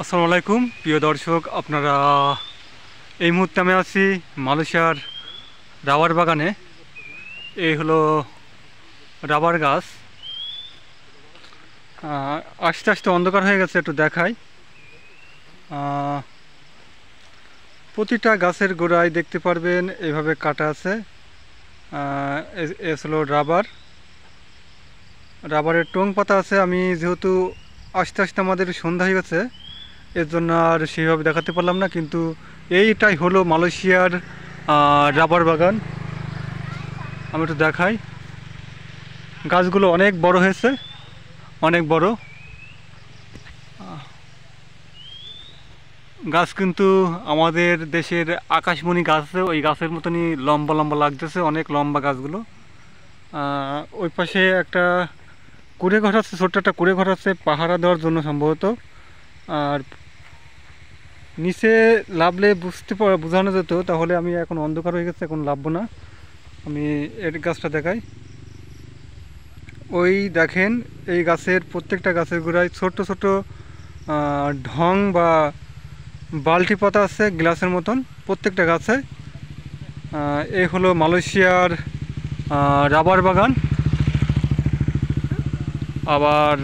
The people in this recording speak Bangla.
আসসালামু আলাইকুম প্রিয় দর্শক, আপনারা এই মুহূর্তে আমি আছি মালয়েশিয়ার রাবার বাগানে। এই হলো রাবার গাছ। আস্তে আস্তে অন্ধকার হয়ে গেছে, একটু দেখাই। প্রতিটা গাছের গোড়ায় দেখতে পারবেন এইভাবে কাটা আছে। এ হলো রাবারের টং পাতা আছে। আমি যেহেতু আস্তে আস্তে আমাদের সন্ধ্যা হয়ে গেছে, এর জন্য আর সেইভাবে দেখাতে পারলাম না, কিন্তু এইটাই হলো মালয়েশিয়ার রাবার বাগান। আমি একটু দেখাই। গাছগুলো অনেক বড় হয়েছে, অনেক বড় গাছ। কিন্তু আমাদের দেশের আকাশমণি গাছ আছে, ওই গাছের মতনই লম্বা লম্বা লাগতেছে, অনেক লম্বা গাছগুলো। ওই পাশে একটা কুড়ে ঘর আছে, ছোট্ট একটা কুড়ে ঘর আছে পাহারা দেওয়ার জন্য সম্ভবত। আর নিচে লাভলে বোঝানো যেত, তাহলে আমি এখন অন্ধকার হয়ে গেছে, এখন লাভবো না। আমি এর গাছটা দেখাই। ওই দেখেন, এই গাছের প্রত্যেকটা গাছের গোড়ায় ছোট ছোট ঢং বা বালতি পাতা আছে, গ্লাসের মতন প্রত্যেকটা গাছে। এই হলো মালয়েশিয়ার রাবার বাগান। আবার